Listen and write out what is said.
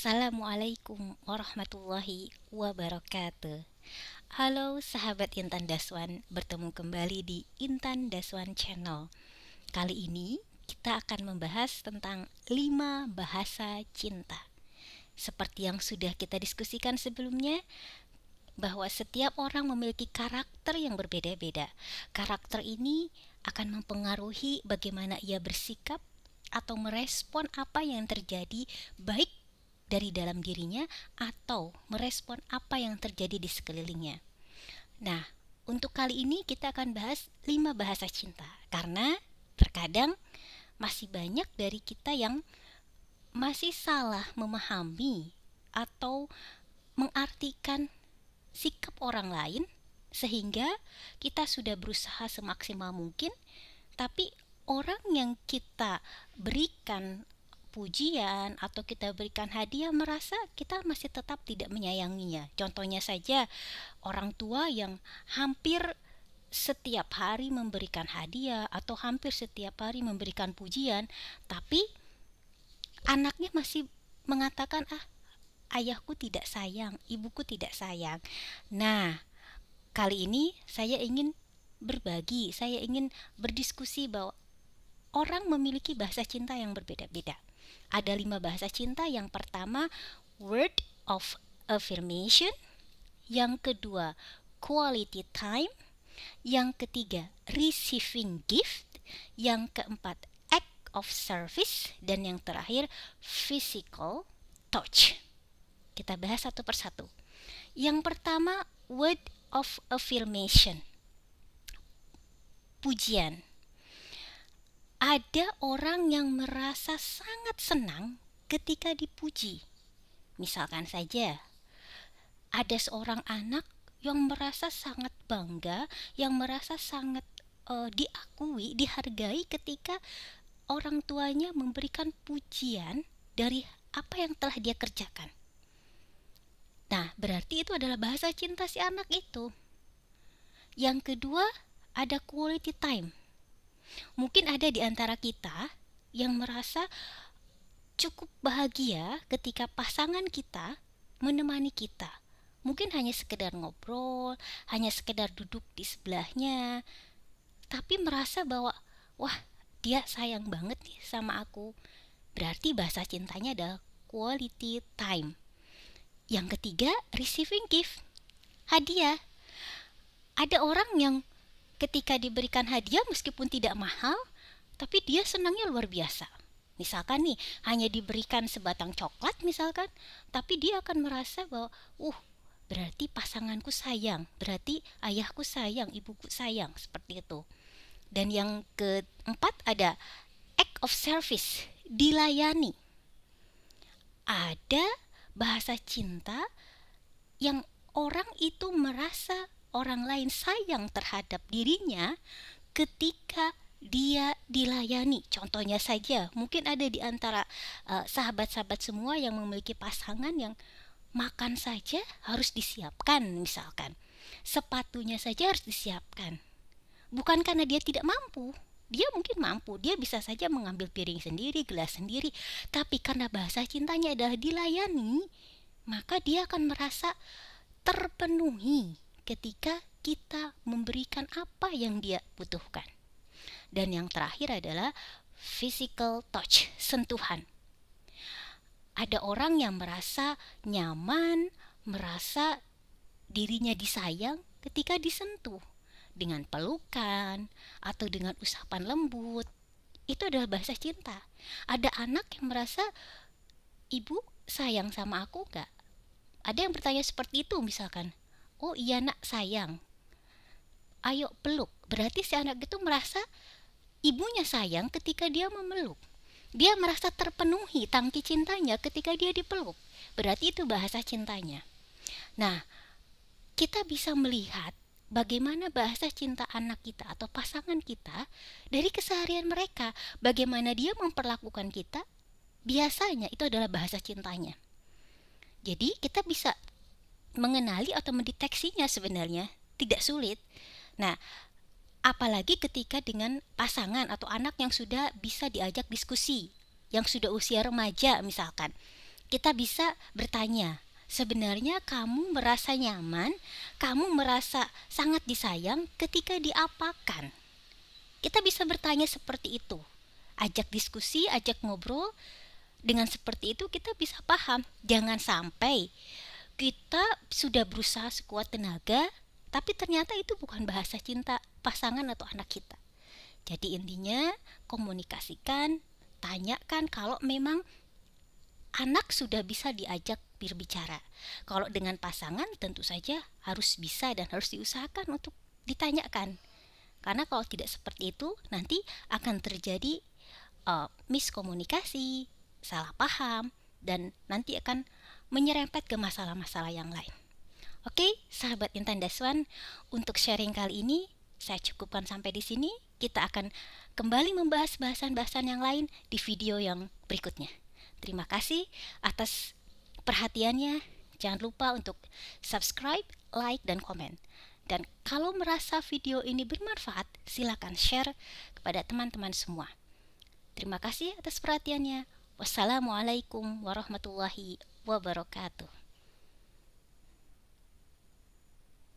Assalamualaikum warahmatullahi wabarakatuh. Halo sahabat Intan Daswan, bertemu kembali di Intan Daswan Channel. Kali ini kita akan membahas tentang 5 bahasa cinta. Seperti yang sudah kita diskusikan sebelumnya, bahwa setiap orang memiliki karakter yang berbeda-beda. Karakter ini akan mempengaruhi bagaimana ia bersikap atau merespon apa yang terjadi, baik dari dalam dirinya atau merespon apa yang terjadi di sekelilingnya. Nah, untuk kali ini kita akan bahas 5 bahasa cinta, karena terkadang masih banyak dari kita yang masih salah memahami atau mengartikan sikap orang lain, sehingga kita sudah berusaha semaksimal mungkin, tapi orang yang kita berikan pujian atau kita berikan hadiah merasa kita masih tetap tidak menyayanginya. Contohnya saja, orang tua yang hampir setiap hari memberikan hadiah atau hampir setiap hari memberikan pujian, tapi anaknya masih mengatakan, ayahku tidak sayang, ibuku tidak sayang. Nah, kali ini saya ingin berbagi, saya ingin berdiskusi bahwa orang memiliki bahasa cinta yang berbeda-beda. Ada 5 bahasa cinta. Yang pertama, word of affirmation. Yang kedua, quality time. Yang ketiga, receiving gift. Yang keempat, act of service. Dan yang terakhir, physical touch. Kita bahas satu persatu. Yang pertama, word of affirmation. Pujian. Ada orang yang merasa sangat senang ketika dipuji. Misalkan saja, ada seorang anak yang merasa sangat bangga, yang merasa sangat diakui, dihargai ketika orang tuanya memberikan pujian dari apa yang telah dia kerjakan. Nah, berarti itu adalah bahasa cinta si anak itu. Yang kedua, ada quality time. Mungkin ada di antara kita yang merasa cukup bahagia ketika pasangan kita menemani kita. Mungkin hanya sekedar ngobrol, hanya sekedar duduk di sebelahnya, tapi merasa bahwa, wah, dia sayang banget nih sama aku. Berarti bahasa cintanya adalah quality time. Yang ketiga, receiving gift. Hadiah. Ada orang yang ketika diberikan hadiah meskipun tidak mahal, tapi dia senangnya luar biasa. Misalkan nih, hanya diberikan sebatang coklat misalkan, tapi dia akan merasa bahwa, berarti pasanganku sayang, berarti ayahku sayang, ibuku sayang, seperti itu. Dan yang keempat ada act of service, dilayani. Ada bahasa cinta yang orang itu merasa orang lain sayang terhadap dirinya ketika dia dilayani. Contohnya saja, mungkin ada di antara sahabat-sahabat semua yang memiliki pasangan yang makan saja harus disiapkan misalkan. Sepatunya saja harus disiapkan. Bukan karena dia tidak mampu. Dia mungkin mampu, dia bisa saja mengambil piring sendiri, gelas sendiri. Tapi karena bahasa cintanya adalah dilayani, maka dia akan merasa terpenuhi ketika kita memberikan apa yang dia butuhkan. Dan yang terakhir adalah physical touch, sentuhan. Ada orang yang merasa nyaman, merasa dirinya disayang ketika disentuh dengan pelukan atau dengan usapan lembut. Itu adalah bahasa cinta. Ada anak yang merasa, ibu sayang sama aku gak? Ada yang bertanya seperti itu misalkan. Oh iya nak, sayang, ayo peluk. Berarti si anak itu merasa ibunya sayang ketika dia memeluk. Dia merasa terpenuhi tangki cintanya ketika dia dipeluk. Berarti itu bahasa cintanya. Nah, kita bisa melihat bagaimana bahasa cinta anak kita atau pasangan kita dari keseharian mereka. Bagaimana dia memperlakukan kita, biasanya itu adalah bahasa cintanya. Jadi kita bisa mengenali atau mendeteksinya sebenarnya tidak sulit. Nah, apalagi ketika dengan pasangan atau anak yang sudah bisa diajak diskusi, yang sudah usia remaja misalkan. Kita bisa bertanya, sebenarnya kamu merasa nyaman, kamu merasa sangat disayang ketika diapakan? Kita bisa bertanya seperti itu. Ajak diskusi, ajak ngobrol. Dengan seperti itu kita bisa paham. Jangan sampai kita sudah berusaha sekuat tenaga, tapi ternyata itu bukan bahasa cinta pasangan atau anak kita. Jadi intinya komunikasikan, tanyakan kalau memang anak sudah bisa diajak berbicara. Kalau dengan pasangan tentu saja harus bisa dan harus diusahakan untuk ditanyakan. Karena kalau tidak seperti itu nanti akan terjadi miskomunikasi, salah paham, dan nanti akan menyerempet ke masalah-masalah yang lain. Oke, sahabat Intan Daswan, untuk sharing kali ini saya cukupkan sampai di sini. Kita akan kembali membahas bahasan-bahasan yang lain di video yang berikutnya. Terima kasih atas perhatiannya. Jangan lupa untuk subscribe, like, dan komen. Dan kalau merasa video ini bermanfaat, silakan share kepada teman-teman semua. Terima kasih atas perhatiannya. Wassalamualaikum warahmatullahi wabarakatuh.